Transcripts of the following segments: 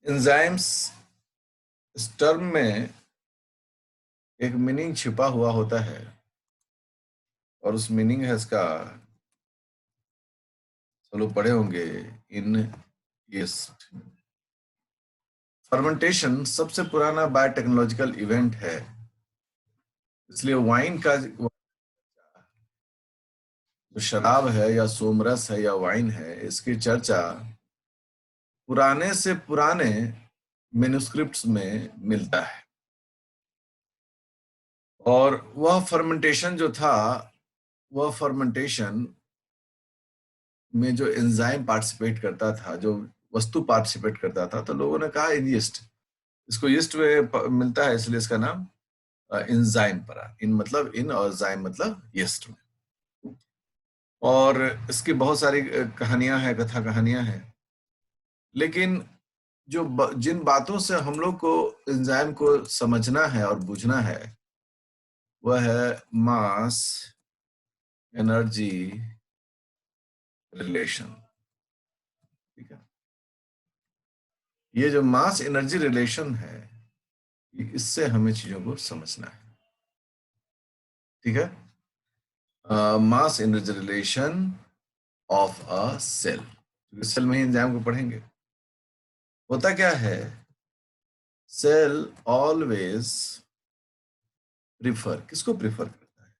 Enzymes इस term में एक मीनिंग छिपा हुआ होता है और उस मीनिंग है इसका, चलो पढ़े होंगे, इन ईस्ट। फर्मेंटेशन सबसे पुराना बायोटेक्नोलॉजिकल इवेंट है, इसलिए वाइन का जो शराब है या सोमरस है या वाइन है, इसकी चर्चा पुराने से पुराने मेन्युस्क्रिप्ट्स में मिलता है। और वह फर्मेंटेशन जो था, वह फर्मेंटेशन में जो एंजाइम पार्टिसिपेट करता था, जो वस्तु पार्टिसिपेट करता था, तो लोगों ने कहा यीस्ट, इसको यीस्ट में मिलता है, इसलिए इसका नाम एंजाइम पड़ा। इन मतलब इन और जाइम मतलब यीस्ट में। और इसकी बहुत सारी कहानियां हैं, कथा कहानियां हैं। लेकिन जिन बातों से हम लोग को एंजाइम को समझना है और बूझना है, वह है मास एनर्जी रिलेशन। ठीक है, ये जो मास एनर्जी रिलेशन है, इससे हमें चीजों को समझना है। ठीक है, mass energy relation of a cell, cell में ही एंजाइम को पढ़ेंगे। होता क्या है, सेल ऑलवेज प्रिफर, किसको प्रिफर करता है?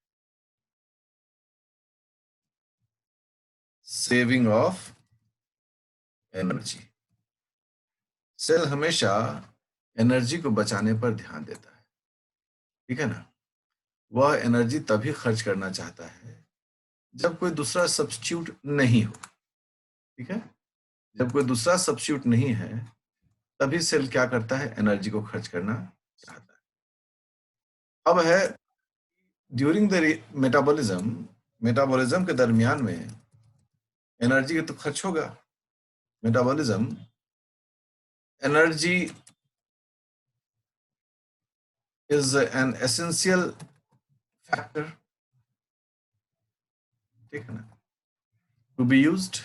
Saving of energy. सेल हमेशा एनर्जी को बचाने पर ध्यान देता है। ठीक है ना, वह एनर्जी तभी खर्च करना चाहता है जब कोई दूसरा सब्स्टिट्यूट नहीं हो। ठीक है, जब कोई दूसरा सब्स्टिट्यूट नहीं है, तभी सेल क्या करता है, एनर्जी को खर्च करना चाहता है। अब है ड्यूरिंग द मेटाबॉलिज्म, मेटाबॉलिज्म के दरमियान में एनर्जी तो खर्च होगा। Metabolism, energy is an essential factor, ठीक है ना, टू बी यूज्ड।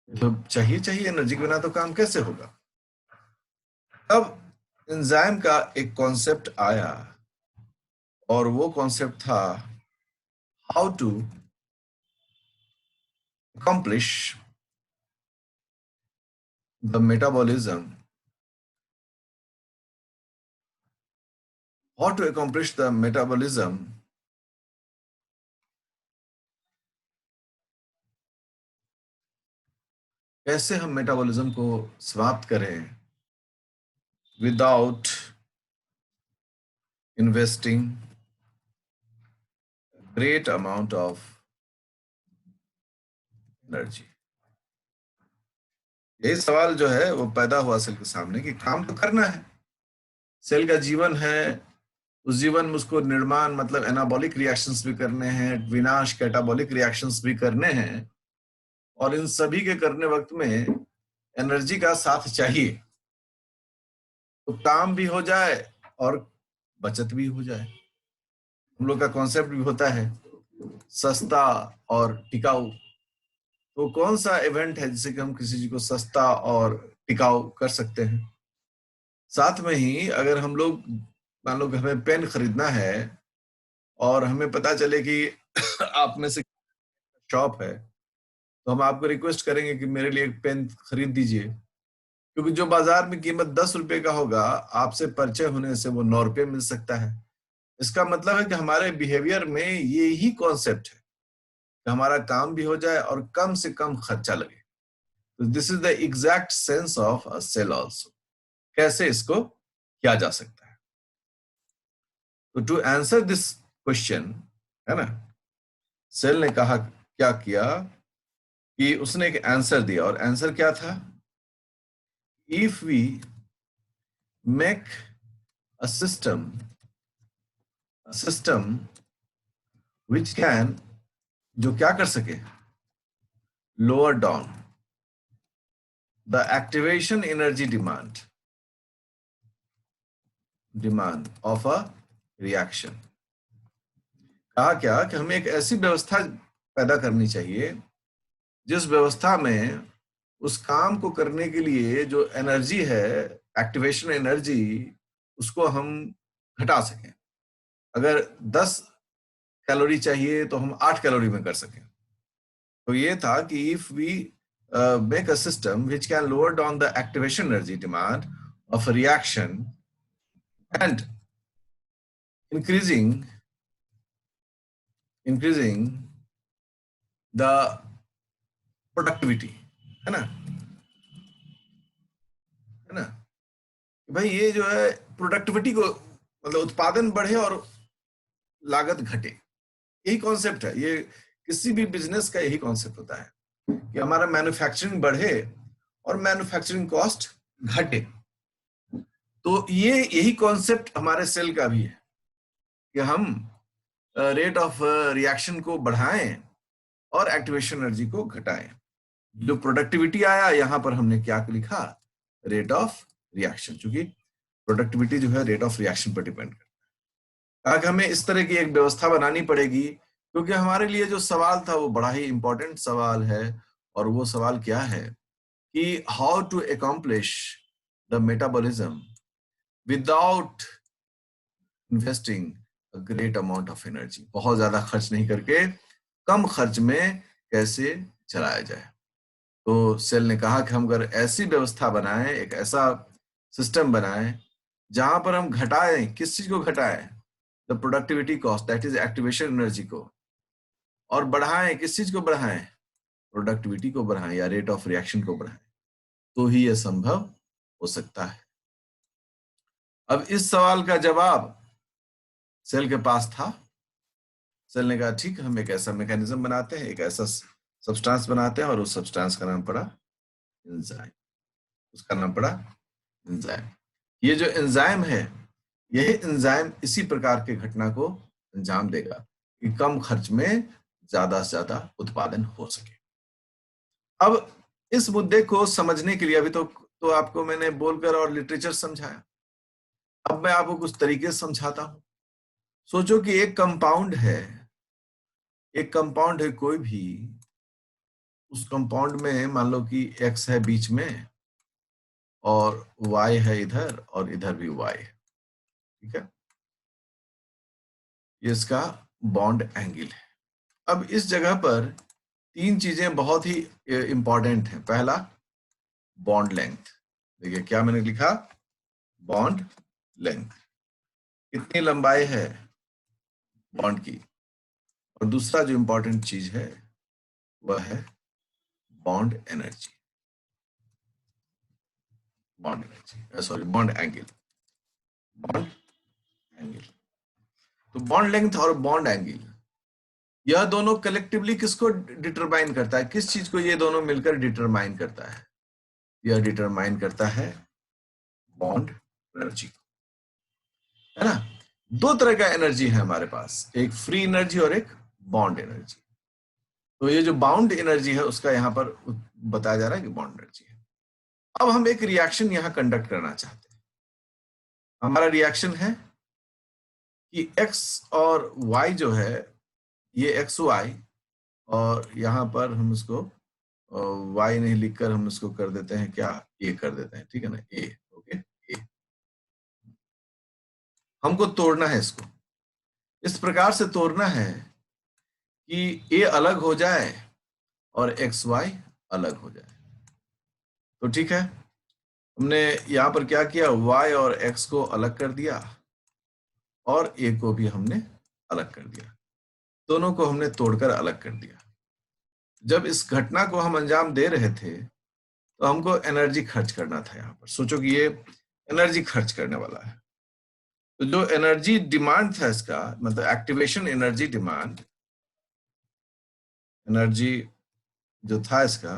तो चाहिए एनर्जी के बिना तो काम कैसे होगा। अब एंजाइम का एक कॉन्सेप्ट आया और वो कॉन्सेप्ट था how to accomplish the metabolism, how to accomplish the metabolism कैसे हम मेटाबॉलिज्म को समाप्त करें without investing great amount of energy. यही सवाल जो है वो पैदा हुआ सेल के सामने कि काम तो करना है, सेल का जीवन है, उस जीवन में उसको निर्माण मतलब एनाबॉलिक रिएक्शंस भी करने हैं, विनाश कैटाबॉलिक रिएक्शंस भी करने हैं, और इन सभी के करने वक्त में एनर्जी का साथ चाहिए, तो काम भी हो जाए और बचत भी हो जाए। हम लोग का कॉन्सेप्ट भी होता है सस्ता और टिकाऊ। तो कौन सा इवेंट है जिससे कि हम किसी चीज को सस्ता और टिकाऊ कर सकते हैं? साथ में ही अगर हम लोग मान लो कि हमें पेन खरीदना है और हमें पता चले कि आप में से शॉप है, तो हम आपको रिक्वेस्ट करेंगे कि मेरे लिए एक पेन खरीद दीजिए, क्योंकि जो बाजार में कीमत 10 रुपए का होगा, आपसे परिचय होने से वो 9 रुपए मिल सकता है। इसका मतलब है कि हमारे बिहेवियर में ये ही कॉन्सेप्ट है कि हमारा काम भी हो जाए और कम से कम खर्चा लगे। तो this is the exact sense of a cell also. कैसे इसको किया जा सकता है? तो टू आंसर दिस क्वेश्चन, है ना, सेल ने कहा, क्या किया कि उसने एक आंसर दिया, और आंसर क्या था? If we make a system which can, जो क्या कर सके, lower down the activation energy demand of a reaction। कहा क्या कि हमें एक ऐसी व्यवस्था पैदा करनी चाहिए जिस व्यवस्था में उस काम को करने के लिए जो एनर्जी है, एक्टिवेशन एनर्जी, उसको हम घटा सकें। अगर 10 कैलोरी चाहिए तो हम 8 कैलोरी में कर सकें। तो ये था कि if we make a system which can lower down the activation energy demand of a reaction and increasing the productivity, है ना, है ना, भाई ये जो है प्रोडक्टिविटी को मतलब उत्पादन बढ़े और लागत घटे, यही कॉन्सेप्ट है। ये किसी भी बिजनेस का यही कॉन्सेप्ट होता है कि हमारा मैन्युफैक्चरिंग बढ़े और मैन्युफैक्चरिंग कॉस्ट घटे। तो ये यही कॉन्सेप्ट हमारे सेल का भी है कि हम रेट ऑफ रिएक्शन को बढ़ाएं और एक्टिवेशन एनर्जी को घटाएं। जो प्रोडक्टिविटी आया, यहां पर हमने क्या लिखा, रेट ऑफ रिएक्शन, क्योंकि प्रोडक्टिविटी जो है रेट ऑफ रिएक्शन पर डिपेंड करता है। हमें इस तरह की एक व्यवस्था बनानी पड़ेगी, क्योंकि हमारे लिए जो सवाल था वो बड़ा ही इंपॉर्टेंट सवाल है। और वो सवाल क्या है कि how to accomplish the metabolism without investing a great amount of energy. बहुत ज्यादा खर्च नहीं करके कम खर्च में कैसे चलाया जाए। तो सेल ने कहा कि हम अगर ऐसी व्यवस्था बनाएं, एक ऐसा सिस्टम बनाएं जहां पर हम घटाएं, किस चीज को घटाएं, the productivity cost, that is activation energy को, और बढ़ाएं, किस चीज को बढ़ाएं, प्रोडक्टिविटी को बढ़ाएं या रेट ऑफ रिएक्शन को बढ़ाएं, तो ही यह संभव हो सकता है। अब इस सवाल का जवाब सेल के पास था। सेल ने कहा ठीक, हम एक ऐसा मैकेनिज्म बनाते हैं, एक ऐसा सब्सटेंस बनाते हैं, और उस सब्सटेंस का नाम पड़ा एंजाइम। उसका नाम पड़ा एंजाइम। ये जो एंजाइम है, यही एंजाइम इसी प्रकार के घटना को अंजाम देगा कि कम खर्च में ज्यादा से ज्यादा उत्पादन हो सके। अब इस मुद्दे को समझने के लिए अभी तो आपको मैंने बोलकर और लिटरेचर समझाया। अब मैं आपको कुछ तरीके से समझाता हूं। सोचो कि एक कंपाउंड है कोई भी, उस कंपाउंड में मान लो कि X है बीच में और Y है इधर और इधर भी Y है, ठीक है, ये इसका बॉन्ड एंगल है। अब इस जगह पर तीन चीजें बहुत ही इंपॉर्टेंट हैं। पहला, बॉन्ड लेंथ। देखिए क्या मैंने लिखा, बॉन्ड लेंथ, कितनी लंबाई है बॉन्ड की। और दूसरा जो इंपॉर्टेंट चीज है वह है bond energy, bond angle, bond angle. तो बॉन्ड लेंथ और बॉन्ड एंगल, यह दोनों कलेक्टिवली किसको डिटरमाइन करता है, किस चीज को ये दोनों मिलकर डिटरमाइन करता है, यह डिटरमाइन करता है बॉन्ड एनर्जी, है ना। दो तरह का एनर्जी है हमारे पास, एक फ्री एनर्जी और एक बॉन्ड एनर्जी। तो ये जो बाउंड एनर्जी है उसका यहाँ पर बताया जा रहा है कि बॉन्ड एनर्जी है। अब हम एक रिएक्शन यहाँ कंडक्ट करना चाहते हैं। हमारा रिएक्शन है कि x और y जो है, ये एक्स वाई, और यहाँ पर हम इसको y नहीं लिखकर हम इसको कर देते हैं क्या, a कर देते हैं, ठीक है ना, a, ओके, a। हमको तोड़ना है इसको, इस प्रकार से तोड़ना है कि a अलग हो जाए और एक्स वाई अलग हो जाए। तो ठीक है, हमने यहाँ पर क्या किया, y और x को अलग कर दिया और a को भी हमने अलग कर दिया, दोनों को हमने तोड़कर अलग कर दिया। जब इस घटना को हम अंजाम दे रहे थे तो हमको एनर्जी खर्च करना था। यहाँ पर सोचो कि ये एनर्जी खर्च करने वाला है। तो जो एनर्जी डिमांड था इसका, मतलब एक्टिवेशन एनर्जी डिमांड, एनर्जी जो था इसका,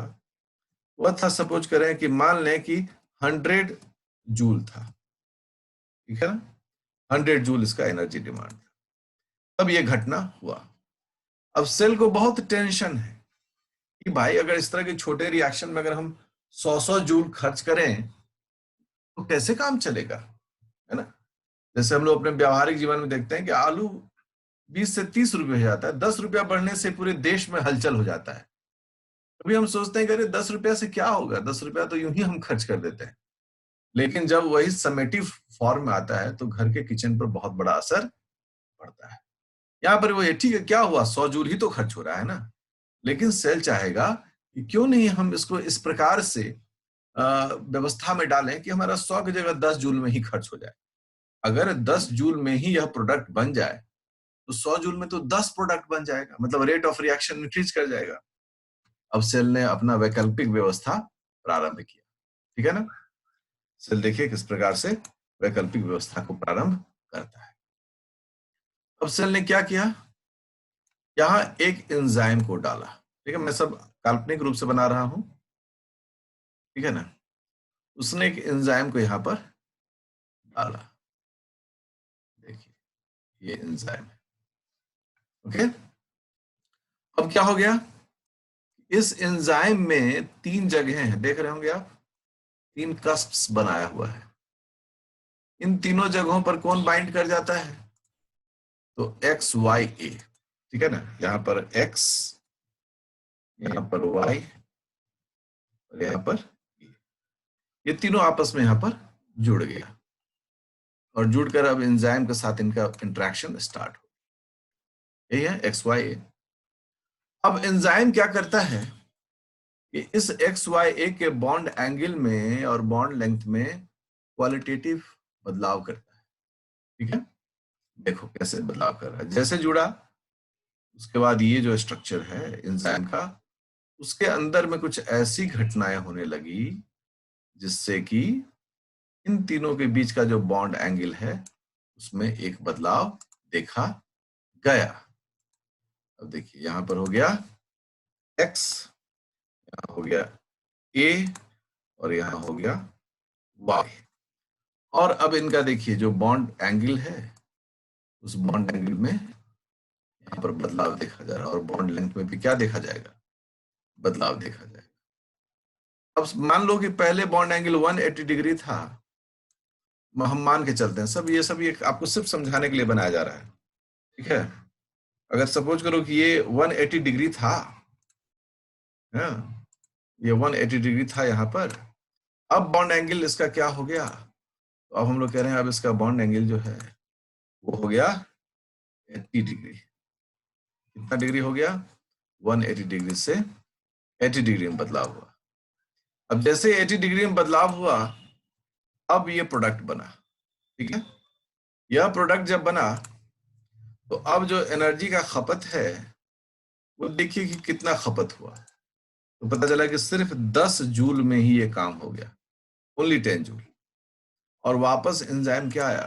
वह था, सपोज करें कि मान लें कि 100 जूल था, ठीक है ना, 100 जूल इसका एनर्जी डिमांड था। तब ये घटना हुआ। अब सेल को बहुत टेंशन है कि भाई अगर इस तरह के छोटे रिएक्शन में अगर हम 100 जूल खर्च करें तो कैसे काम चलेगा, है ना। जैसे हम लोग अपने व्यवहारिक जीवन में देखते हैं कि आलू 20 से 30 रुपए हो जाता है, 10 रुपया बढ़ने से पूरे देश में हलचल हो जाता है। अभी हम सोचते हैं कि अरे 10 रुपया से क्या होगा, 10 रुपया तो यूं ही हम खर्च कर देते हैं। लेकिन जब वही समेटिव फॉर्म में आता है तो घर के किचन पर बहुत बड़ा असर पड़ता है। यहाँ पर वो ये ठीक है, क्या हुआ, 100 जूल ही तो खर्च हो रहा है ना। लेकिन सेल चाहेगा कि क्यों नहीं हम इसको इस प्रकार से व्यवस्था में डालें कि हमारा 100 की जगह 10 जूल में ही खर्च हो जाए। अगर 10 जूल में ही यह प्रोडक्ट बन जाए तो 100 जूल में तो 10 प्रोडक्ट बन जाएगा, मतलब रेट ऑफ रिएक्शन इंक्रीज कर जाएगा। अब सेल ने अपना वैकल्पिक व्यवस्था प्रारंभ किया। ठीक है ना। सेल देखिए किस प्रकार से वैकल्पिक व्यवस्था को प्रारंभ करता है। अब सेल ने क्या किया, यहां एक एंजाइम को डाला। ठीक है, मैं सब काल्पनिक रूप से बना रहा हूं, ठीक है ना। उसने एक एंजाइम को यहां पर डाला, देखिए ये एंजाइम है। ओके, अब क्या हो गया, इस एंजाइम में 3 जगह हैं, देख रहे होंगे आप, 3 कस्प्स बनाया हुआ है। इन तीनों जगहों पर कौन बाइंड कर जाता है, तो एक्स वाई ए। ठीक है ना, यहां पर एक्स, यहां पर वाई और यहां पर ए। ये तीनों आपस में यहां पर जुड़ गया और जुड़कर अब एंजाइम के साथ इनका इंटरेक्शन स्टार्ट हो, यही है एक्स वाई ए। अब एंजाइम क्या करता है कि इस एक्स वाई ए के बॉन्ड एंगल में और बॉन्ड लेंथ में क्वालिटेटिव बदलाव करता है। ठीक है, देखो कैसे बदलाव कर रहा है। जैसे जुड़ा, उसके बाद ये जो स्ट्रक्चर है एंजाइम का, उसके अंदर में कुछ ऐसी घटनाएं होने लगी जिससे कि इन तीनों के बीच का जो बॉन्ड एंगल है उसमें एक बदलाव देखा गया। अब देखिए यहां पर हो गया x, यहां हो गया a और यहां हो गया y। और अब इनका देखिए जो बॉन्ड एंगल है उस बॉन्ड एंगल में यहाँ पर बदलाव देखा जा रहा है और बॉन्ड लेंथ में भी क्या देखा जाएगा, बदलाव देखा जाएगा। अब मान लो कि पहले बॉन्ड एंगल 180 डिग्री था, हम मान के चलते हैं, सब ये आपको सिर्फ समझाने के लिए बनाया जा रहा है। ठीक है, अगर सपोज करो कि ये 180 डिग्री था, हाँ, ये 180 डिग्री था यहाँ पर। अब बॉन्ड एंगल इसका क्या हो गया, तो अब हम लोग कह रहे हैं अब इसका बॉन्ड एंगल जो है वो हो गया 80 डिग्री। कितना डिग्री हो गया, 180 डिग्री से 80 डिग्री में बदलाव हुआ। अब जैसे 80 डिग्री में बदलाव हुआ, अब ये प्रोडक्ट बना। ठीक है, यह प्रोडक्ट जब बना तो अब जो एनर्जी का खपत है वो देखिए कि कितना खपत हुआ। तो पता चला कि सिर्फ 10 जूल में ही ये काम हो गया, ओनली 10 जूल। और वापस एंजाइम क्या आया,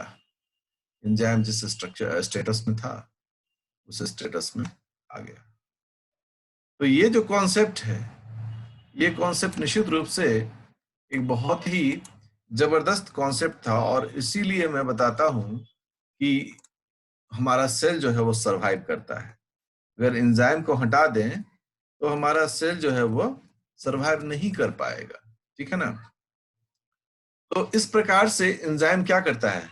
एंजाइम जिस स्ट्रक्चर स्टेटस में था उस स्टेटस में आ गया। तो ये जो कॉन्सेप्ट है, ये कॉन्सेप्ट निश्चित रूप से एक बहुत ही जबरदस्त कॉन्सेप्ट था और इसीलिए मैं बताता हूं कि हमारा सेल जो है वो सरवाइव करता है। अगर एंजाइम को हटा दें तो हमारा सेल जो है वो सरवाइव नहीं कर पाएगा। ठीक है ना। तो इस प्रकार से एंजाइम क्या करता है,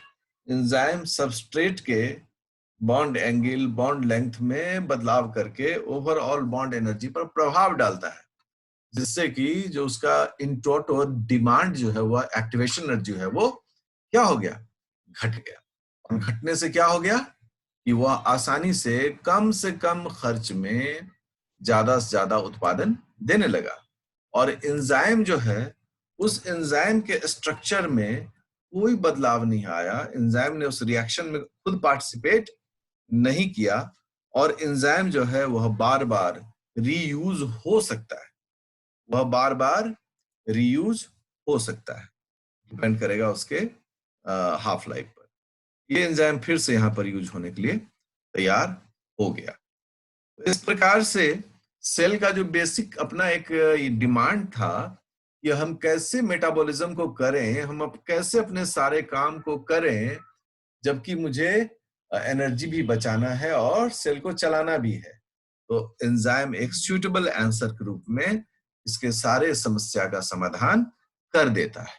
एंजाइम सबस्ट्रेट के बॉन्ड एंगल, बॉन्ड लेंथ में बदलाव करके ओवरऑल बॉन्ड एनर्जी पर प्रभाव डालता है, जिससे कि जो उसका इन टोटो डिमांड जो है वह एक्टिवेशन एनर्जी है वो क्या हो गया, घट गया। और घटने से क्या हो गया कि वह आसानी से कम खर्च में ज्यादा से ज्यादा उत्पादन देने लगा। और एंजाइम जो है, उस एंजाइम के स्ट्रक्चर में कोई बदलाव नहीं आया, एंजाइम ने उस रिएक्शन में खुद पार्टिसिपेट नहीं किया और एंजाइम जो है वह बार बार रीयूज हो सकता है, वह बार बार रीयूज हो सकता है, डिपेंड करेगा उसके हाफ लाइफ पर। ये एंजाइम फिर से यहाँ पर यूज होने के लिए तैयार हो गया। तो इस प्रकार से सेल का जो बेसिक अपना एक डिमांड था कि हम कैसे मेटाबॉलिज्म को करें, हम कैसे अपने सारे काम को करें जबकि मुझे एनर्जी भी बचाना है और सेल को चलाना भी है। तो एंजाइम एक सूटेबल आंसर के रूप में इसके सारे समस्या का समाधान कर देता है।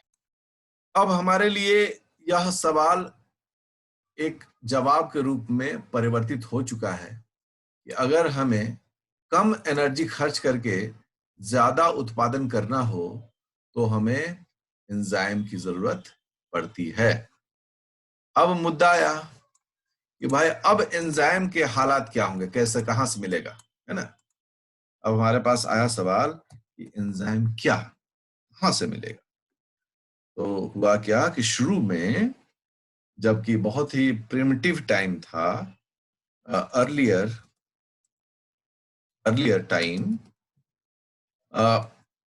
अब हमारे लिए यह सवाल एक जवाब के रूप में परिवर्तित हो चुका है कि अगर हमें कम एनर्जी खर्च करके ज्यादा उत्पादन करना हो तो हमें एंजाइम की जरूरत पड़ती है। अब मुद्दा आया कि भाई अब एंजाइम के हालात क्या होंगे, कैसे, कहां से मिलेगा, है ना। अब हमारे पास आया सवाल कि एंजाइम क्या, कहां से मिलेगा। तो हुआ क्या कि शुरू में, जबकि बहुत ही प्रिमिटिव टाइम था, अर्लियर अर्लियर टाइम,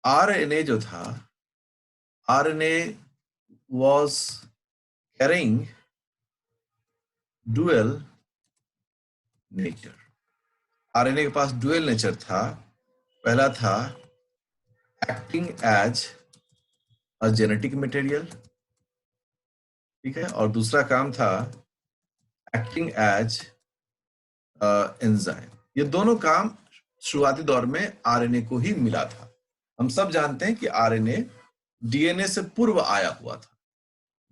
आरएनए जो था, RNA was carrying dual nature. RNA के पास डुअल नेचर था। पहला था acting as a genetic material, ठीक है, और दूसरा काम था एक्टिंग एज एंजाइम। ये दोनों काम शुरुआती दौर में आरएनए को ही मिला था। हम सब जानते हैं कि आरएनए डीएनए से पूर्व आया हुआ था,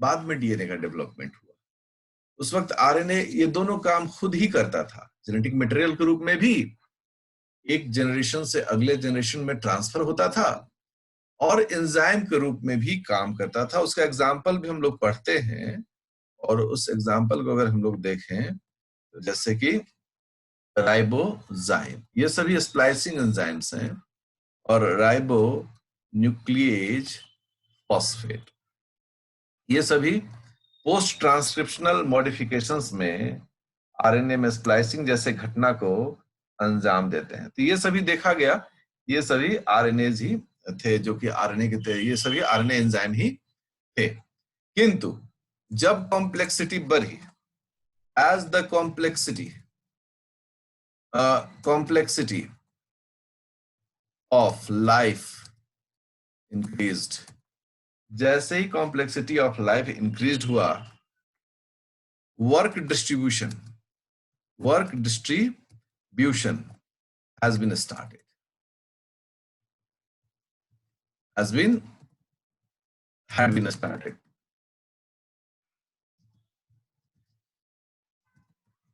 बाद में डीएनए का डेवलपमेंट हुआ। उस वक्त आरएनए ये दोनों काम खुद ही करता था, जेनेटिक मटेरियल के रूप में भी एक जनरेशन से अगले जनरेशन में ट्रांसफर होता था, और एंजाइम के रूप में भी काम करता था। उसका एग्जाम्पल भी हम लोग पढ़ते हैं, और उस एग्जाम्पल को अगर हम लोग देखें तो जैसे कि राइबोजाइम, ये सभी स्प्लाइसिंग एंजाइम्स हैं, और राइबो न्यूक्लिएज फॉस्फेट, ये सभी पोस्ट ट्रांसक्रिप्शनल मॉडिफिकेशंस में आरएनए में स्प्लाइसिंग जैसे घटना को अंजाम देते हैं। तो ये सभी देखा गया, ये सभी आरएनए ही थे, जो कि आरएनए के थे, ये सभी आरएनए एंजाइम ही थे। किंतु जब कॉम्प्लेक्सिटी बढ़ी, as the complexity of life increased, जैसे ही कॉम्प्लेक्सिटी ऑफ लाइफ इंक्रीज्ड हुआ, work distribution has been started, had been started.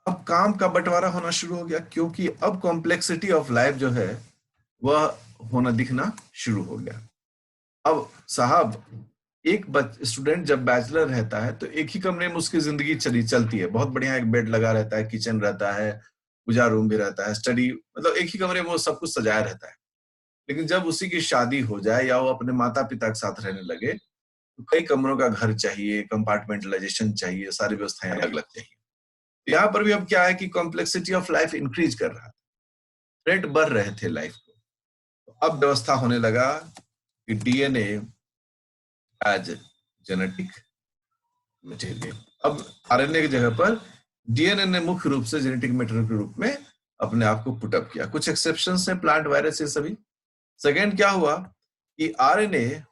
अब काम का बंटवारा होना शुरू हो गया, क्योंकि अब कॉम्प्लेक्सिटी ऑफ लाइफ जो है वह होना दिखना शुरू हो गया। अब साहब, एक स्टूडेंट जब बैचलर रहता है तो एक ही कमरे में उसकी जिंदगी चलती है, बहुत बढ़िया, एक बेड लगा रहता है, किचन रहता है, पूजा रूम भी रहता है, स्टडी, मतलब एक ही कमरे में वो सब कुछ सजाया रहता है। लेकिन जब उसी की शादी हो जाए या वो अपने माता पिता के साथ रहने लगे, तो कई कमरों का घर चाहिए, कंपार्टमेंटलाइजेशन चाहिए, सारी व्यवस्थाएं अलग अलग चाहिए। यहाँ पर भी अब क्या है कि कॉम्प्लेक्सिटी ऑफ लाइफ इंक्रीज कर रहा था, थ्रेट बढ़ रहे थे लाइफ को। तो अब व्यवस्था होने लगा कि डीएनए एज जेनेटिक मटेरियल, अब आरएनए की जगह पर डीएनए ने मुख्य रूप से जेनेटिक मटेरियल के रूप में अपने आप को पुटअप किया। कुछ एक्सेप्शंस हैं, प्लांट वायरस, ये सभी। सेकेंड क्या हुआ कि RNA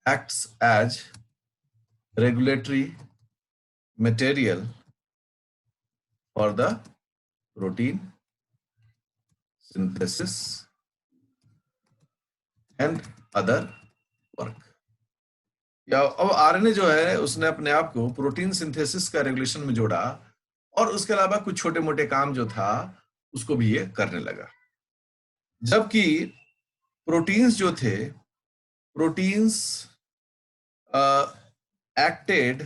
acts as regulatory material for the protein synthesis and other work। या अब आरएनए जो है उसने अपने आप को प्रोटीन सिंथेसिस का रेगुलेशन में जोड़ा, और उसके अलावा कुछ छोटे मोटे काम जो था उसको भी ये करने लगा। जबकि प्रोटीन्स जो थे, प्रोटीन्स एक्टेड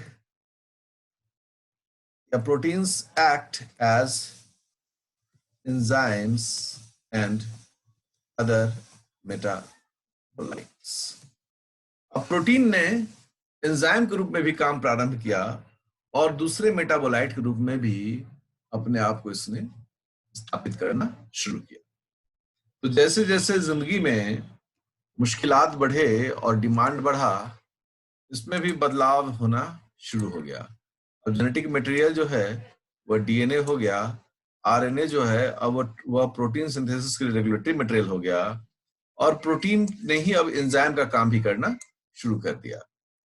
या proteins act as enzymes and other metabolites। अब प्रोटीन ने एंजाइम के रूप में भी काम प्रारंभ किया, और दूसरे मेटाबोलाइट के रूप में भी अपने आप को इसने स्थापित करना शुरू किया। तो जैसे जैसे जिंदगी में मुश्किलात बढ़े और डिमांड बढ़ा, इसमें भी बदलाव होना शुरू हो गया। अब जेनेटिक मटेरियल जो है वह डीएनए हो गया, आरएनए जो है अब वह प्रोटीन सिंथेसिस के लिए रेगुलेटरी मटेरियल हो गया, और प्रोटीन ने ही अब एंजाइम का काम भी करना शुरू कर दिया।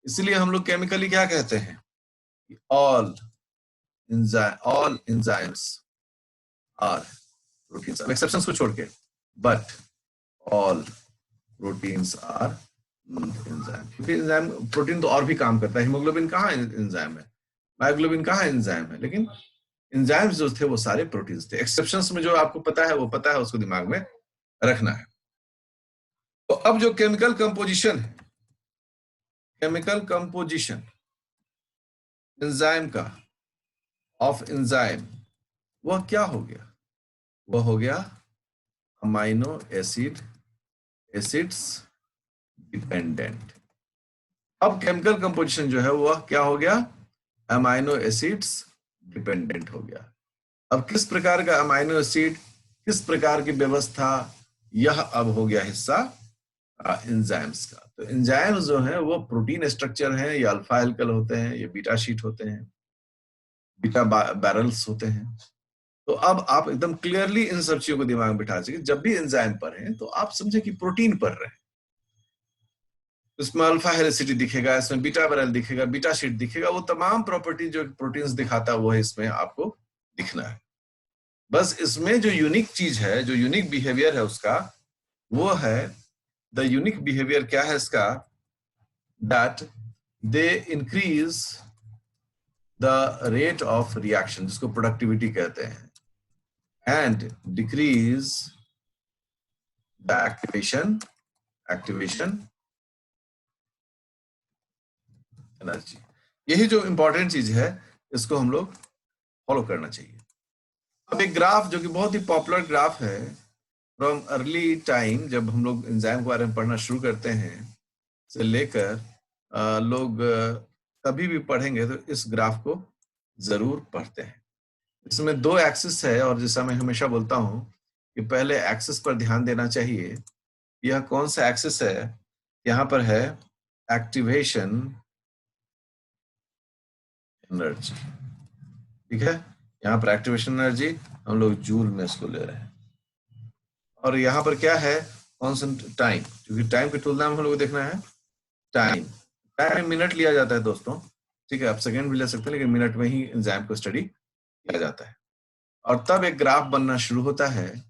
इसलिए हम लोग केमिकली क्या कहते हैं, all enzymes are proteins, exceptions को छोड़ के, but all proteins are enzyme. क्योंकि एंजाइम, प्रोटीन तो और भी काम करता है, हीमोग्लोबिन कहाँ एंजाइम है, मायोग्लोबिन कहाँ एंजाइम है, लेकिन एंजाइम्स जो थे वो सारे प्रोटीन्स थे। एक्सेप्शंस में जो आपको पता है वो पता है, उसको दिमाग में रखना है। तो अब जो केमिकल कंपोजिशन है, केमिकल कंपोजिशन एंजाइम का, ऑफ एंजाइम, वह क्या हो गया? वह हो गया अमाइनो एसिड्स डिपेंडेंट। अब केमिकल कंपोजिशन जो है वह क्या हो गया? अमाइनो एसिड्स डिपेंडेंट हो गया। अब किस प्रकार का अमाइनो एसिड, किस प्रकार की व्यवस्था, यह अब हो गया हिस्सा एंजाइम्स का। तो एंजाइम्स जो है वो प्रोटीन स्ट्रक्चर है, ये अल्फा हेलिकल होते हैं, ये बीटा शीट होते हैं, बीटा बैरल्स होते हैं। तो अब आप एकदम क्लियरली इन सब चीजों को दिमाग में बिठा सके, जब भी एंजाइम पढ़ें तो आप समझे कि प्रोटीन पढ़ रहे हैं। इसमें अल्फा हेलिसिटी दिखेगा, इसमें बीटा बैरल दिखेगा, बीटा शीट दिखेगा, वो तमाम प्रॉपर्टी जो प्रोटीन्स दिखाता है वो है इसमें आपको दिखना है। बस इसमें जो यूनिक चीज है, जो यूनिक बिहेवियर है उसका, वो है द यूनिक बिहेवियर क्या है इसका, that they increase the rate of reaction, जिसको प्रोडक्टिविटी कहते हैं, and decrease the activation energy. यही जो इंपॉर्टेंट चीज है, इसको हम लोग फॉलो करना चाहिए। अब एक ग्राफ जो कि बहुत ही पॉपुलर ग्राफ है फ्रॉम अर्ली टाइम, जब हम लोग एंजाइम के बारे में पढ़ना शुरू करते हैं से लेकर लोग कभी भी पढ़ेंगे तो इस ग्राफ को जरूर पढ़ते हैं। इसमें दो एक्सिस है, और जैसा मैं हमेशा बोलता हूं कि पहले एक्सिस पर ध्यान देना चाहिए। यह कौन सा एक्सिस है? यहाँ पर है एक्टिवेशन एनर्जी, ठीक है। यहाँ पर एक्टिवेशन एनर्जी हम लोग जूल में इसको ले रहे हैं, और यहाँ पर क्या है? कांस्टेंट टाइम, क्योंकि टाइम की तुलना में हम लोग को देखना है टाइम। टाइम मिनट लिया जाता है दोस्तों, ठीक है, आप सेकंड भी ले सकते हैं, लेकिन मिनट में ही एंजाइम को स्टडी किया जाता है। और तब एक ग्राफ बनना शुरू होता है,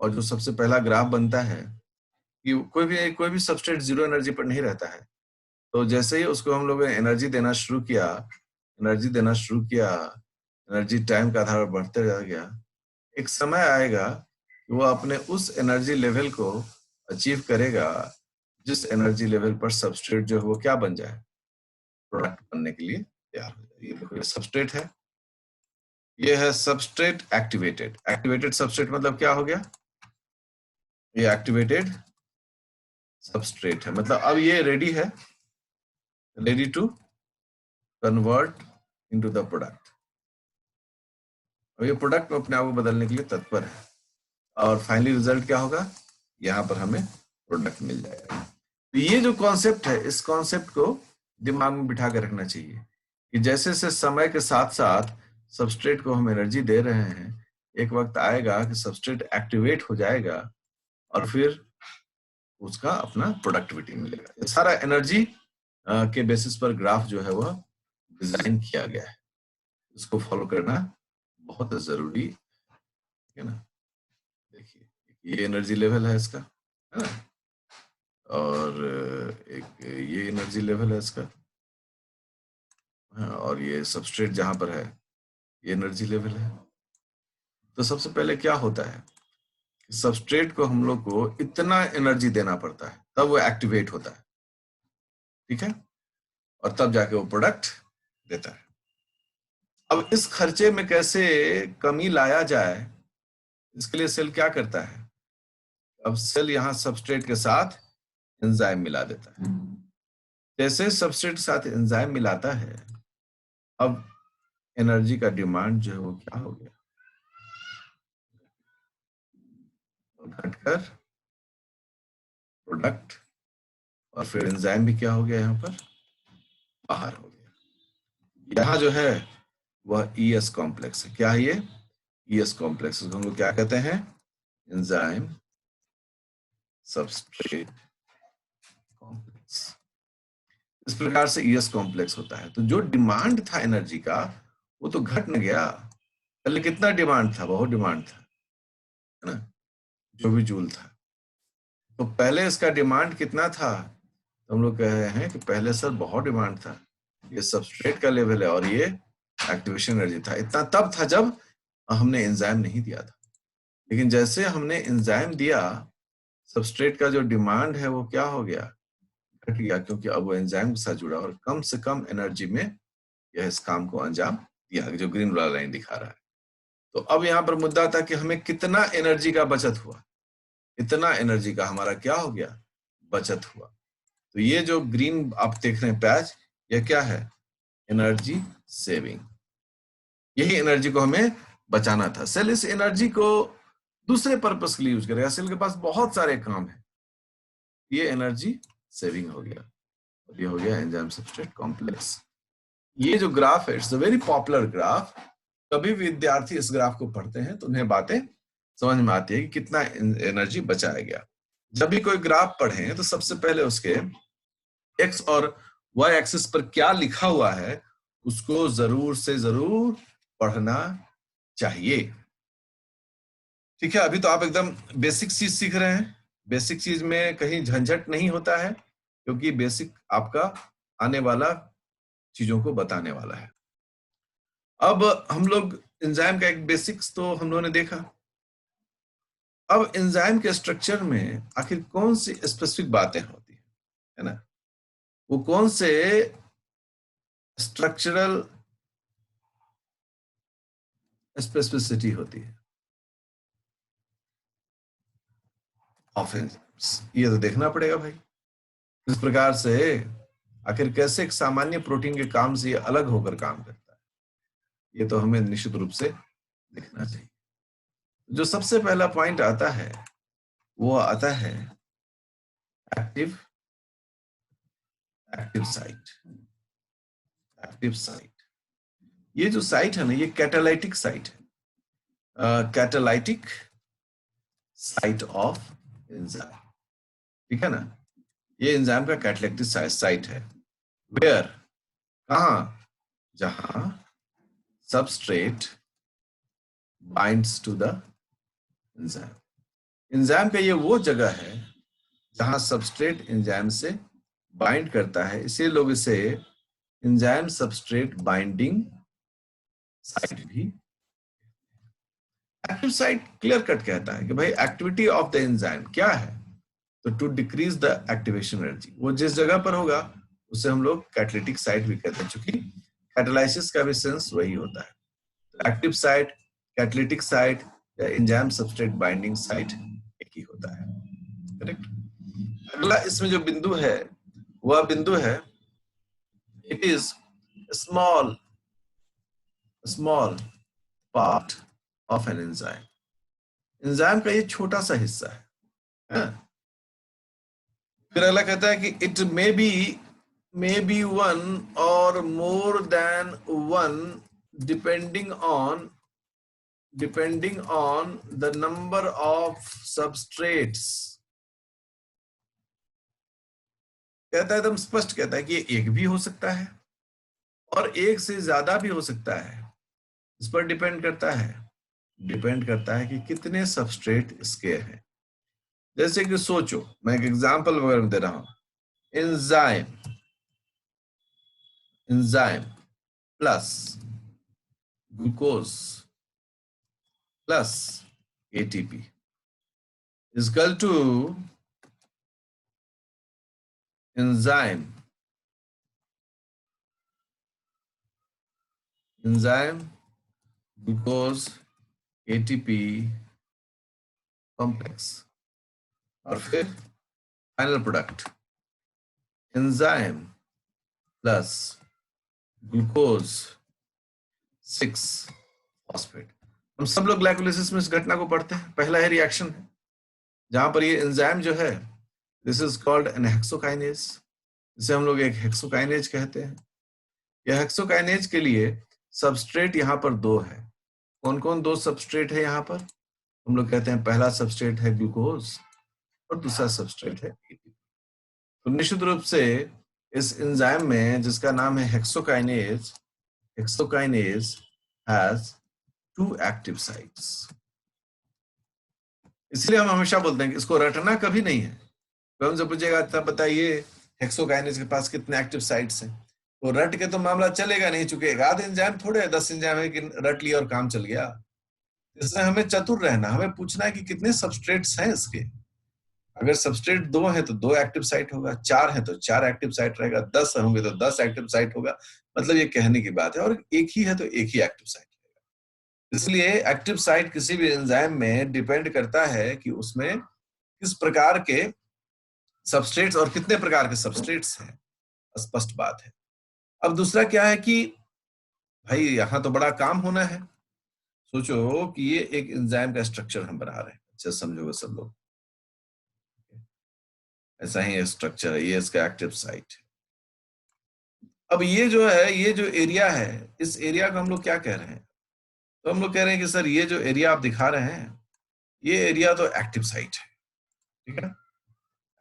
और जो सबसे पहला ग्राफ बनता है कि कोई भी सबस्ट्रेट जीरो एनर्जी पर नहीं रहता है। तो जैसे ही उसको हम लोगों ने एनर्जी देना शुरू किया, एनर्जी टाइम के आधार पर बढ़ते रह गया, एक समय आएगा कि वो अपने उस एनर्जी लेवल को अचीव करेगा जिस एनर्जी लेवल पर सबस्ट्रेट जो है वो क्या बन जाए? प्रोडक्ट बनने के लिए तैयार हो जाए। ये देखो, ये सबस्ट्रेट है, ये है सबस्ट्रेट एक्टिवेटेड। एक्टिवेटेड सबस्ट्रेट मतलब क्या हो गया? ये एक्टिवेटेड सबस्ट्रेट है, मतलब अब ये रेडी है, ready to convert into the product. और ये प्रोडक्ट में अपने आप को बदलने के लिए तत्पर है, और फाइनली रिजल्ट क्या होगा? यहाँ पर हमें प्रोडक्ट मिल जाएगा। तो ये जो कॉन्सेप्ट है, इस कॉन्सेप्ट को दिमाग में बिठा कर रखना चाहिए कि जैसे जैसे समय के साथ साथ सबस्ट्रेट को हम एनर्जी दे रहे हैं, एक वक्त आएगा कि सबस्ट्रेट एक्टिवेट हो जाएगा और फिर उसका अपना प्रोडक्टिविटी मिलेगा। ये सारा एनर्जी के बेसिस पर ग्राफ जो है वह डिजाइन किया गया है, इसको फॉलो करना बहुत जरूरी है ना। देखिए, ये एनर्जी लेवल है इसका, है ना, और एक ये एनर्जी लेवल है इसका, और ये सबस्ट्रेट जहां पर है ये एनर्जी लेवल है। तो सबसे पहले क्या होता है, सबस्ट्रेट को हम लोग को इतना एनर्जी देना पड़ता है, तब वो एक्टिवेट होता है, ठीक है, और तब जाके वो प्रोडक्ट देता है। अब इस खर्चे में कैसे कमी लाया जाए, इसके लिए सेल क्या करता है? अब सेल यहाँ सबस्ट्रेट के साथ एंजाइम मिला देता है। जैसे सबस्ट्रेट के साथ एंजाइम मिलाता है, अब एनर्जी का डिमांड जो है वो क्या हो गया? घटकर प्रोडक्ट, और फिर एंजाइम भी क्या हो गया? यहाँ पर बाहर हो गया। यहाँ जो है वह ईएस कॉम्प्लेक्स है। क्या है ये? ईएस कॉम्प्लेक्स हम लोग क्या कहते हैं? Enzyme substrate complex. इस प्रकार से ईएस कॉम्प्लेक्स होता है। तो जो डिमांड था एनर्जी का वो तो घट न गया। पहले कितना डिमांड था? बहुत डिमांड था, है ना, जो भी जूल था। तो पहले इसका डिमांड कितना था? तो हम लोग कह रहे हैं कि पहले सर बहुत डिमांड था, ये सबस्ट्रेट का लेवल है और ये एक्टिवेशन एनर्जी था। इतना तब था जब हमने एंजाइम नहीं दिया था। लेकिन जैसे हमने एंजाइम दिया सबस्ट्रेट का जो डिमांड है वो क्या हो गया, घट गया, क्योंकि अब वो एंजाइम के साथ जुड़ा और कम से कम एनर्जी में यह इस काम को अंजाम दिया, जो ग्रीन वाला लाइन दिखा रहा है। तो अब यहाँ पर मुद्दा था कि हमें कितना एनर्जी का बचत हुआ, इतना एनर्जी का हमारा क्या हो गया, बचत हुआ। तो ये जो ग्रीन आप देख रहे हैं पैच, यह क्या है, एनर्जी सेविंग। यही एनर्जी को हमें बचाना था। सेल इस एनर्जी को दूसरे पर्पस के लिए यूज करेगा, सेल के पास बहुत सारे काम है, ये एनर्जी सेविंग हो गया। और ये हो गया एंजाइम सबस्ट्रेट कॉम्प्लेक्स। ये जो ग्राफ है, it's a very popular graph. कभी भी विद्यार्थी इस ग्राफ को पढ़ते हैं तो उन्हें बातें समझ में आती है कि कितना एनर्जी बचाया गया। जब भी कोई ग्राफ पढ़ें तो सबसे पहले उसके एक्स और वाई एक्सिस पर क्या लिखा हुआ है उसको जरूर से जरूर पढ़ना चाहिए। ठीक है, अभी तो आप एकदम बेसिक चीज सीख रहे हैं। बेसिक चीज में कहीं झंझट नहीं होता है, क्योंकि बेसिक आपका आने वाला चीजों को बताने वाला है। अब हम लोग एंजाइम का एक बेसिक्स तो हम लोगों ने देखा। अब एंजाइम के स्ट्रक्चर में आखिर कौन सी स्पेसिफिक बातें होती है ना, वो कौन से स्ट्रक्चरल स्पेसिफिसिटी होती है ऑफ एंजाइम्स, ये तो देखना पड़ेगा भाई। इस प्रकार से आखिर कैसे एक सामान्य प्रोटीन के काम से ये अलग होकर काम करता है, ये तो हमें निश्चित रूप से देखना चाहिए। जो सबसे पहला पॉइंट आता है वो आता है active active site. Active site, ये जो साइट है ना, ये कैटालाइटिक साइट है। कैटालाइटिक साइट ऑफ एंजाइम, ठीक है ना, ये एंजाइम का कैटालाइटिक साइट है। वेयर, कहां, जहां substrate binds to the enzyme. Enzyme का ये वो जगह है जहां सबस्ट्रेट एंजाइम से बाइंड करता है, इसे लोग इसे एंजाइम सबस्ट्रेट बाइंडिंग साइट भी। एक्टिव साइट क्लियर कट कहता है कि भाई एक्टिविटी ऑफ द एंजाइम क्या है, तो to decrease the activation energy, वो जिस जगह पर होगा उसे हम लोग कैटालिटिक साइट भी कहते हैं, क्योंकि कैटालाइसिस का भी सेंस वही होता है। तो एक्टिव साइट, कैटालिटिक साइट या एंजाइम सबस्ट्रेट बाइंडिंग साइट एक ही होता है, करेक्ट। अगला इसमें जो बिंदु है वह बिंदु है it is small small part of an enzyme. Enzyme का ये छोटा सा हिस्सा है। फिर अगला कहता है कि इट मे बी वन और more than one depending on the number of substrates. कहता है, एकदम स्पष्ट कहता है कि ये एक भी हो सकता है और एक से ज्यादा भी हो सकता है। इस पर डिपेंड करता है कि कितने सबस्ट्रेट इसके हैं। जैसे कि सोचो, मैं एक एग्जांपल वगैरह दे रहा हूं। Enzyme plus glucose plus ATP is equal to enzyme glucose ATP complex, और फिर final product enzyme plus glucose 6 phosphate. हम सब लोग ग्लाइकोलाइसिस में इस घटना को पढ़ते हैं। पहला है रिएक्शन है जहां पर ये एंजाइम जो है, this is called an hexokinase, जिसे हम लोग एक हेक्सोकाइनेज कहते हैं। यह हेक्सोकाइनेज के लिए सबस्ट्रेट यहाँ पर दो है। कौन कौन दो सबस्ट्रेट है यहाँ पर? हम लोग कहते हैं पहला सबस्ट्रेट है ग्लूकोज और दूसरा सबस्ट्रेट है एटीपी। तो निश्चित रूप से इस एंजाइम में जिसका नाम है हेक्सोकाइनेज हैज 2 एक्टिव साइट्स। इसलिए हम हमेशा बोलते हैं कि इसको रटना कभी नहीं है। तो हमसे पूछेगा तब बताइए हेक्सोकाइनेज के पास कितने एक्टिव साइट्स हैं, तो रट के तो मामला चलेगा नहीं, चूंकि एक आध एंजाइम थोड़े है, 10 एंजाइम है कि रट लिया और काम चल गया। इसलिए हमें चतुर रहना, हमें पूछना है कि कितने सबस्ट्रेट्स हैं इसके। अगर सबस्ट्रेट 2 है तो 2 एक्टिव साइट होगा, 4 है तो 4 एक्टिव साइट रहेगा, 10 होंगे तो 10 एक्टिव साइट होगा। मतलब ये कहने की बात है, और एक ही है तो एक ही एक्टिव साइट रहेगा। इसलिए एक्टिव साइट किसी भी एंजाइम में डिपेंड करता है कि उसमें किस प्रकार के सबस्ट्रेट्स और कितने प्रकार के सबस्ट्रेट्स हैं, स्पष्ट बात है। अब दूसरा क्या है कि भाई यहां तो बड़ा काम होना है। सोचो कि ये एक एंजाइम का स्ट्रक्चर हम बना रहे हैं, अच्छा समझोगे सब लोग। ऐसा ही स्ट्रक्चर है, ये इसका एक्टिव साइट है। अब ये जो है, ये जो एरिया है, इस एरिया को हम लोग क्या कह रहे हैं? तो हम लोग कह रहे हैं कि सर ये जो एरिया आप दिखा रहे हैं, ये एरिया तो एक्टिव साइट है, ठीक है,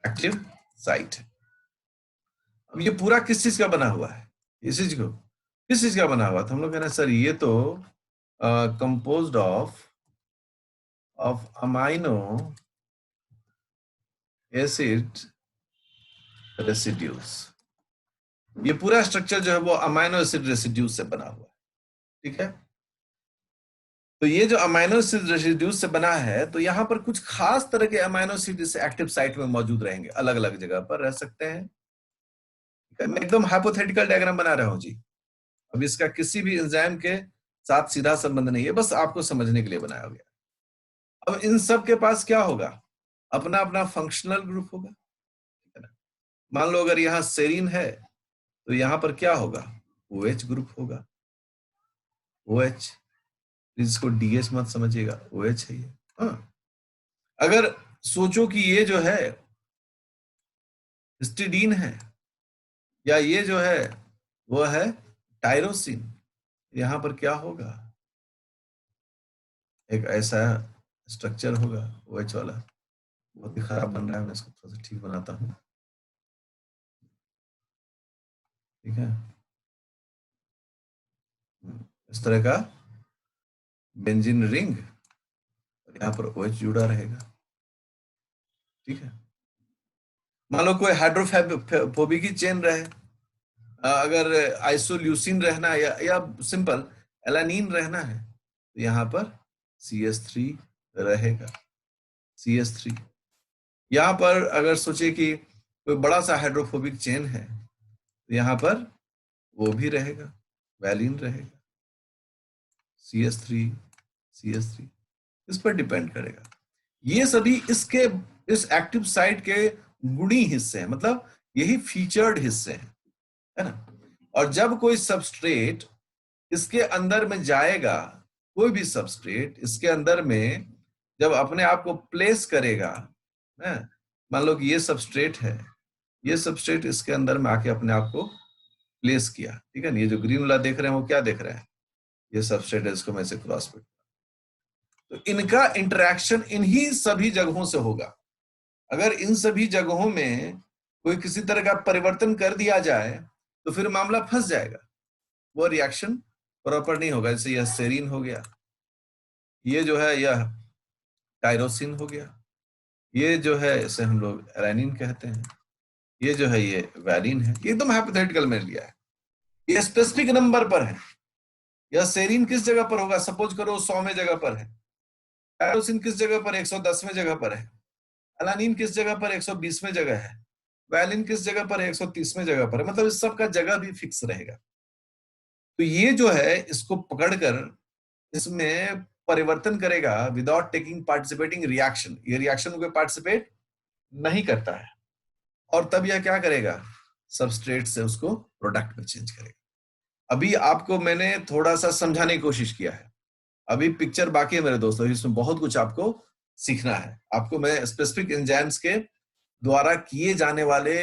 एक्टिव साइट है। अब ये पूरा किस चीज का बना हुआ है? इस चीज को किस चीज का बना हुआ? तो हम लोग कह रहे हैं सर ये तो composed of amino acid residues. ये पूरा स्ट्रक्चर जो है वो अमाइनो एसिड रेसिड्यूज से बना हुआ है, ठीक है। तो ये जो अमाइनो एसिड रेसिड्यूज से बना है, तो यहाँ पर कुछ खास तरह के अमाइनो एसिड इस एक्टिव साइट में मौजूद रहेंगे, अलग अलग जगह पर रह सकते हैं। मैं एकदम हाइपोथेटिकल डायग्राम बना रहा हूं जी। अब इसका किसी भी एंजाइम के साथ सीधा संबंध नहीं है, बस आपको समझने के लिए बनाया गया। अब इन सब के पास क्या होगा? अपना अपना फंक्शनल ग्रुप होगा, ठीक है ना। मान लो अगर यहाँ सेरीन है तो यहाँ पर क्या होगा? OH ग्रुप होगा, OH। इसको DH मत समझिएगा, OH है ये। हाँ, अगर सोचो कि ये जो है हिस्टिडीन है, या ये जो है वो है टायरोसिन, यहाँ पर क्या होगा? एक ऐसा स्ट्रक्चर होगा OH वाला। बहुत ही खराब बन रहा है, मैं इसको थोड़ा सा ठीक बनाता हूँ, ठीक है। इस तरह का बेंजीन रिंग, और यहाँ पर OH जुड़ा रहेगा, ठीक है। मान लो कोई हाइड्रोफोबिक चेन रहे, अगर आइसोल्यूसिन रहना है या सिंपल एलानीन रहना है, तो यहाँ पर CH3 रहेगा, CH3। यहाँ पर अगर सोचे कि कोई बड़ा सा हाइड्रोफोबिक चेन है, तो यहाँ पर वो भी रहेगा, वैलिन रहेगा, CH3, CH3। इस पर डिपेंड करेगा। ये सभी इसके इस एक्टिव साइट के गुणी हिस्से हैं, मतलब यही फीचर्ड हिस्से हैं, है ना। और जब कोई सबस्ट्रेट इसके अंदर में जाएगा, कोई भी सबस्ट्रेट इसके अंदर में जब अपने आप को प्लेस करेगा, मान लो कि ये सबस्ट्रेट है, ये सबस्ट्रेट इसके अंदर में आके अपने आप को प्लेस किया, ठीक है ना। ये जो ग्रीन वाला देख रहे हैं वो क्या देख रहे हैं? ये सबस्ट्रेट है, इसको मैं से क्रॉस पे, तो इनका इंटरेक्शन इन्हीं सभी जगहों से होगा। अगर इन सभी जगहों में कोई किसी तरह का परिवर्तन कर दिया जाए तो फिर मामला फंस जाएगा, वो रिएक्शन प्रॉपर नहीं होगा। जैसे यह सेरीन हो गया, ये जो है यह टायरोसिन हो गया, ये जो है इसे हम लोग एलानिन कहते हैं, ये जो है ये वैलिन है। ये एकदम हाइपोथेटिकल में लिया है, ये स्पेसिफिक नंबर पर है। यह सेरीन किस जगह पर होगा? सपोज करो 100वें जगह पर है, टायरोसिन किस जगह पर? 110वें जगह पर है, एलानिन किस जगह पर? 120वें जगह है, वैलिन किस जगह पर है? 130वें जगह पर है। मतलब इस सब का जगह भी फिक्स रहेगा। तो ये जो है इसको पकड़कर इसमें परिवर्तन करेगा विदाउट टेकिंग पार्टिसिपेटिंग रिएक्शन। ये रिएक्शन को पार्टिसिपेट नहीं करता है, और तब यह क्या करेगा? सबस्ट्रेट से उसको प्रोडक्ट में चेंज करेगा। अभी आपको मैंने थोड़ा सा समझाने की कोशिश किया है, अभी पिक्चर बाकी है मेरे दोस्तों, इसमें बहुत कुछ आपको सीखना है। आपको मैं स्पेसिफिक एंजाइम्स के द्वारा किए जाने वाले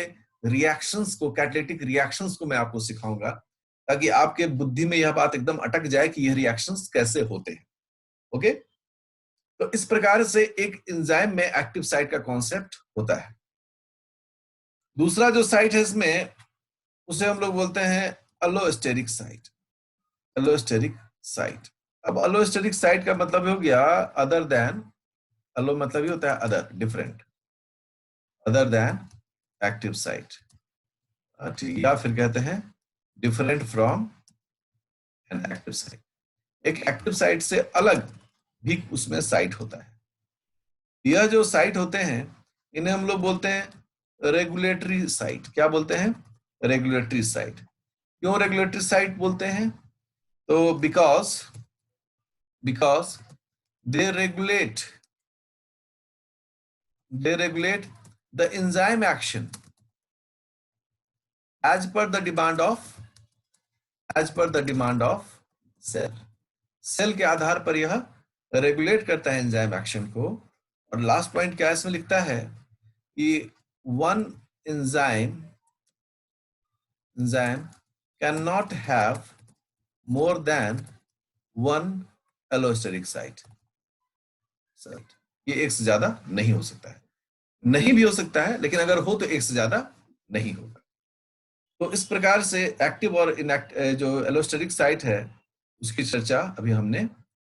रिएक्शंस को, कैटालिटिक रिएक्शंस को मैं आपको सिखाऊंगा, ताकि आपके बुद्धि में यह बात एकदम अटक जाए कि यह रिएक्शंस कैसे होते हैं। ओके, तो इस प्रकार से एक एंजाइम में एक्टिव साइट का कॉन्सेप्ट होता है। दूसरा जो साइट है इसमें, उसे हम लोग बोलते हैं अलोस्टेरिक साइट। अलोस्टेरिक साइट। अब अलोस्टेरिक साइट का मतलब हो गया अदर देन, अलो मतलब ये होता है other, different, other than active site, या फिर कहते हैं different from an active site. एक एक्टिव साइट से अलग भी उसमें साइट होता है। यह जो साइट होते हैं इन्हें हम लोग बोलते हैं रेगुलेटरी साइट। क्या बोलते हैं? Regulatory site. क्यों रेगुलेटरी साइट बोलते हैं? तो because they regulate the enzyme action as per the demand of cell। Cell के आधार पर यह रेगुलेट करता है एंजाइम एक्शन को। और लास्ट पॉइंट क्या इसमें लिखता है कि one enzyme can not have more than one allosteric site. ये एक से ज्यादा नहीं हो सकता है, नहीं भी हो सकता है, लेकिन अगर हो तो एक से ज्यादा नहीं होगा। तो इस प्रकार से एक्टिव और इनएक्टिव जो एलोस्टेरिक साइट है उसकी चर्चा अभी हमने